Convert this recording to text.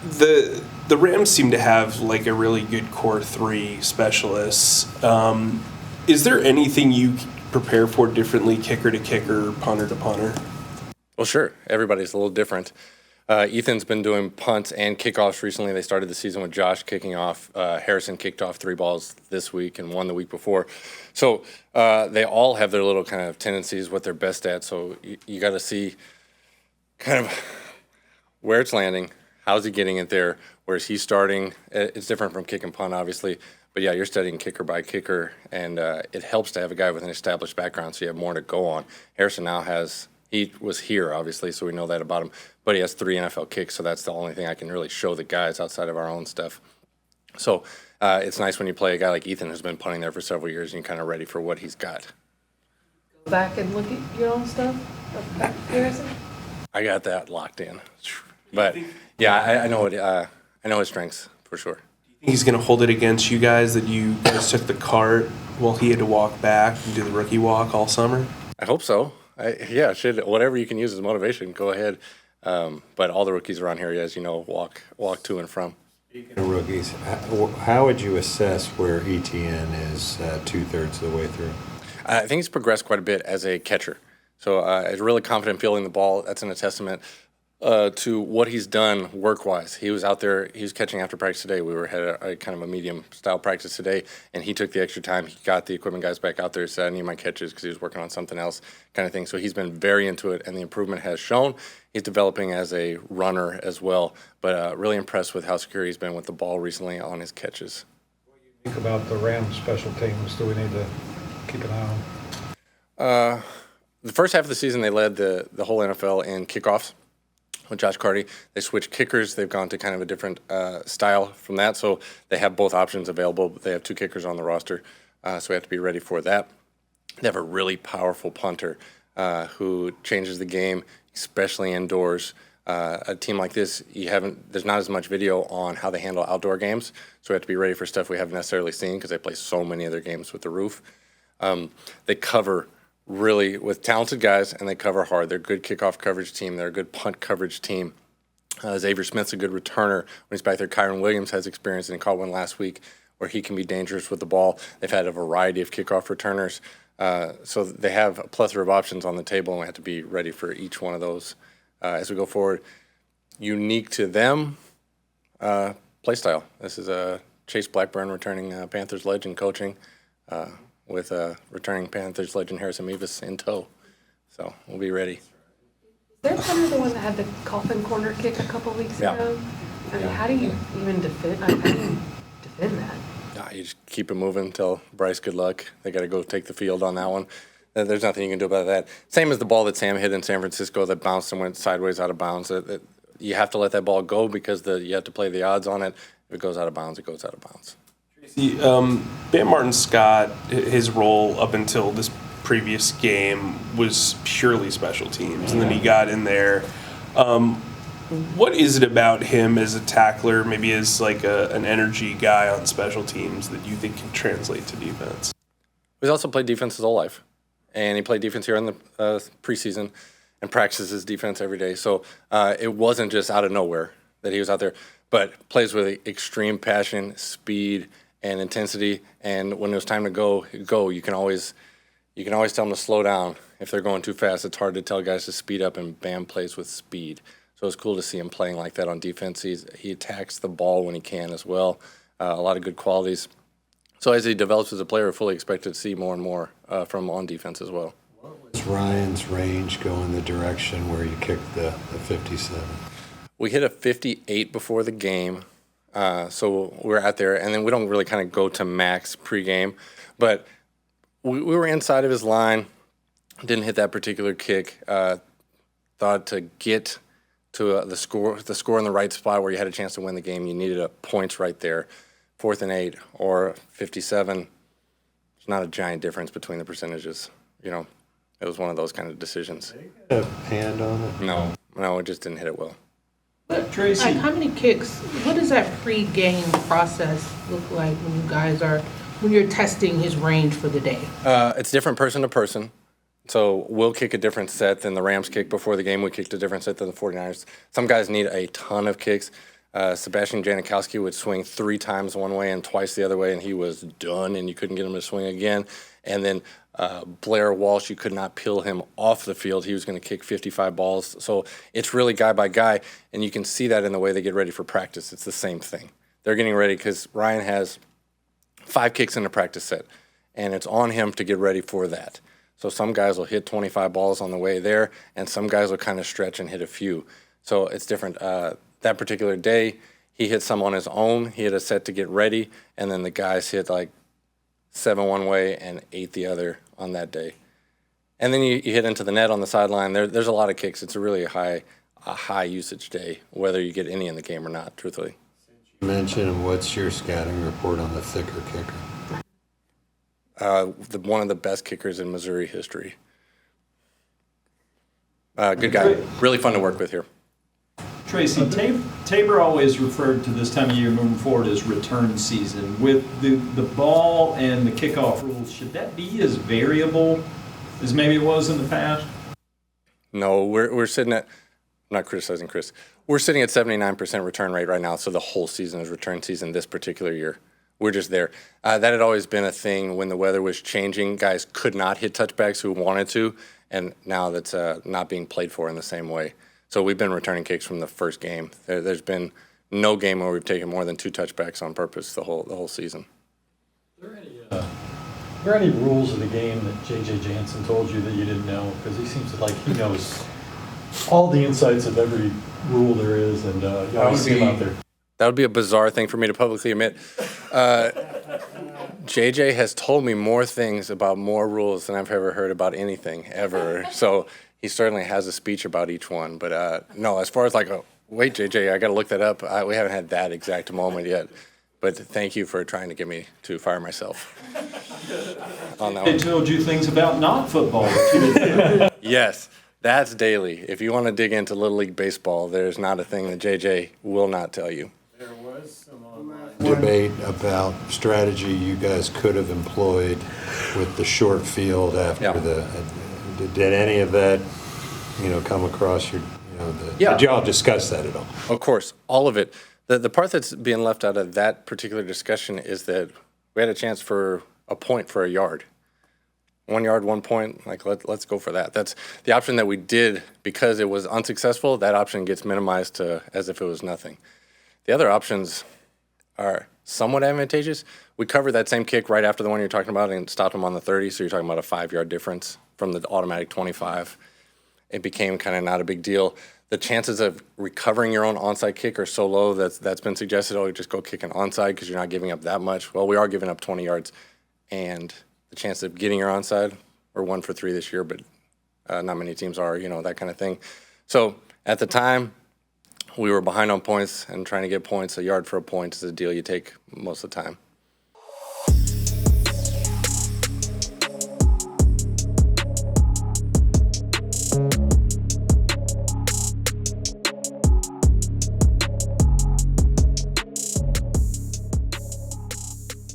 The Rams seem to have like a really good core three specialists. Is there anything you prepare for differently, kicker to kicker, punter to punter? Well, sure. Everybody's a little different. Ethan's been doing punts and kickoffs recently. They started the season with Josh kicking off. Harrison kicked off 3 balls this week and 1 the week before. So they all have their little kind of tendencies, what they're best at. So you got to see kind of where it's landing, how's he getting it there, where's he starting. It's different from kick and punt, obviously. But, yeah, you're studying kicker by kicker, and it helps to have a guy with an established background so you have more to go on. Harrison now has – he was here, obviously, so we know that about him. But he has 3 NFL kicks, so that's the only thing I can really show the guys outside of our own stuff. So it's nice when you play a guy like Ethan who's been punting there for several years and you're kind of ready for what he's got. Go back and look at your own stuff, Harrison? I got that locked in. But, yeah, I know it. I know his strengths for sure. Do you think he's going to hold it against you guys that you guys took the cart while he had to walk back and do the rookie walk all summer? I hope so. Whatever you can use as motivation, go ahead. But all the rookies around here, as you know, walk to and from. Speaking of rookies, how would you assess where Etienne is 2/3 of the way through? I think he's progressed quite a bit as a catcher. So he's really confident fielding the ball. That's a testament to what he's done work-wise. He was out there, he was catching after practice today. We had a kind of a medium-style practice today, and he took the extra time. He got the equipment guys back out there, said, I need my catches because he was working on something else kind of thing. So he's been very into it, and the improvement has shown. He's developing as a runner as well, but really impressed with how secure he's been with the ball recently on his catches. What do you think about the Rams special teams? Do we need to keep an eye on? The first half of the season, they led the whole NFL in kickoffs with Josh Carty. They switched kickers. They've gone to kind of a different style from that. So they have both options available. They have 2 kickers on the roster, so we have to be ready for that. They have a really powerful punter who changes the game, especially indoors. A team like this, there's not as much video on how they handle outdoor games, so we have to be ready for stuff we haven't necessarily seen because they play so many of their games with the roof. They cover really with talented guys, and they cover hard. They're a good kickoff coverage team. They're a good punt coverage team. Xavier Smith's a good returner. When he's back there, Kyron Williams has experience, and he caught one last week where he can be dangerous with the ball. They've had a variety of kickoff returners. So they have a plethora of options on the table, and we have to be ready for each one of those as we go forward. Unique to them, play style. This is Chase Blackburn returning Panthers legend coaching. With returning Panthers legend Harrison Mevis in tow. So we'll be ready. Is there Hunter the one that had the coffin corner kick a couple weeks ago? I mean, how do you even defend that? You just keep it moving until Bryce, good luck. They got to go take the field on that one. There's nothing you can do about that. Same as the ball that Sam hit in San Francisco that bounced and went sideways out of bounds. You have to let that ball go because you have to play the odds on it. If it goes out of bounds, it goes out of bounds. Bam Martin-Scott, his role up until this previous game was purely special teams, and then he got in there. What is it about him as a tackler, maybe as like an energy guy on special teams that you think can translate to defense? He's also played defense his whole life, and he played defense here in the preseason and practices his defense every day. So it wasn't just out of nowhere that he was out there, but plays with extreme passion, speed, and intensity, and when it was time to go. You can always tell them to slow down if they're going too fast. It's hard to tell guys to speed up, and Bam plays with speed. So it's cool to see him playing like that on defense. He attacks the ball when he can as well. A lot of good qualities. So as he develops as a player, we're fully expected to see more and more from him on defense as well. What was Ryan's range go in the direction where you kicked the 57? We hit a 58 before the game. So we're out there, and then we don't really kind of go to max pregame, but we were inside of his line, didn't hit that particular kick. Thought to get to the score in the right spot where you had a chance to win the game, you needed a points right there. 4th and 8 or 57. There's not a giant difference between the percentages. It was one of those kind of decisions. Did you get a hand on it? No, it just didn't hit it well. But Tracy, how many kicks? What does that pre-game process look like when you're testing his range for the day? It's different person to person. So we'll kick a different set than the Rams kick before the game. We kicked a different set than the 49ers. Some guys need a ton of kicks. Sebastian Janikowski would swing 3 times one way and twice the other way, and he was done, and you couldn't get him to swing again. And then Blair Walsh, you could not peel him off the field. He was going to kick 55 balls. So it's really guy by guy, and you can see that in the way they get ready for practice. It's the same thing. They're getting ready because Ryan has 5 kicks in a practice set, and it's on him to get ready for that. So some guys will hit 25 balls on the way there, and some guys will kind of stretch and hit a few. So it's different. That particular day, he hit some on his own. He had a set to get ready, and then the guys hit like 7 one way and 8 the other on that day. And then you hit into the net on the sideline. There's a lot of kicks. It's a really high usage day, whether you get any in the game or not, truthfully. You mentioned, what's your scouting report on the thicker kicker? One of the best kickers in Missouri history. Good guy. Really fun to work with here. Tracy, Tabor always referred to this time of year moving forward as return season. With the ball and the kickoff rules, should that be as variable as maybe it was in the past? No, we're sitting at, I'm not criticizing Chris, we're sitting at 79% return rate right now, so the whole season is return season this particular year. We're just there. That had always been a thing when the weather was changing. Guys could not hit touchbacks who wanted to, and now that's not being played for in the same way. So we've been returning kicks from the first game. There's been no game where we've taken more than 2 touchbacks on purpose the whole season. Are there any rules of the game that J.J. Jansen told you that you didn't know? Because he seems like he knows all the insights of every rule there is, and you always see him out there. That would be a bizarre thing for me to publicly admit. JJ has told me more things about more rules than I've ever heard about anything, ever. So he certainly has a speech about each one. But no, as far as like, wait, JJ, I got to look that up. We haven't had that exact moment yet. But thank you for trying to get me to fire myself on that one. They told you things about not football that you didn't know. Yes, that's daily. If you want to dig into Little League Baseball, there's not a thing that JJ will not tell you. There was some online Debate about strategy you guys could have employed with the short field after did any of that, come across your, did y'all discuss that at all? Of course, all of it. The part that's being left out of that particular discussion is that we had a chance for a point for a yard. 1 yard, 1 point, like let's go for that. That's the option that we did because it was unsuccessful. That option gets minimized to as if it was nothing. The other options are somewhat advantageous. We covered that same kick right after the one you're talking about and stopped him on the 30, so you're talking about a 5-yard difference from the automatic 25. It became kind of not a big deal. The chances of recovering your own onside kick are so low that's been suggested, just go kick an onside because you're not giving up that much. Well, we are giving up 20 yards, and the chance of getting your onside, we're 1 for 3 this year, but not many teams are, that kind of thing. So at the time, we were behind on points and trying to get points. A yard for a point is a deal you take most of the time.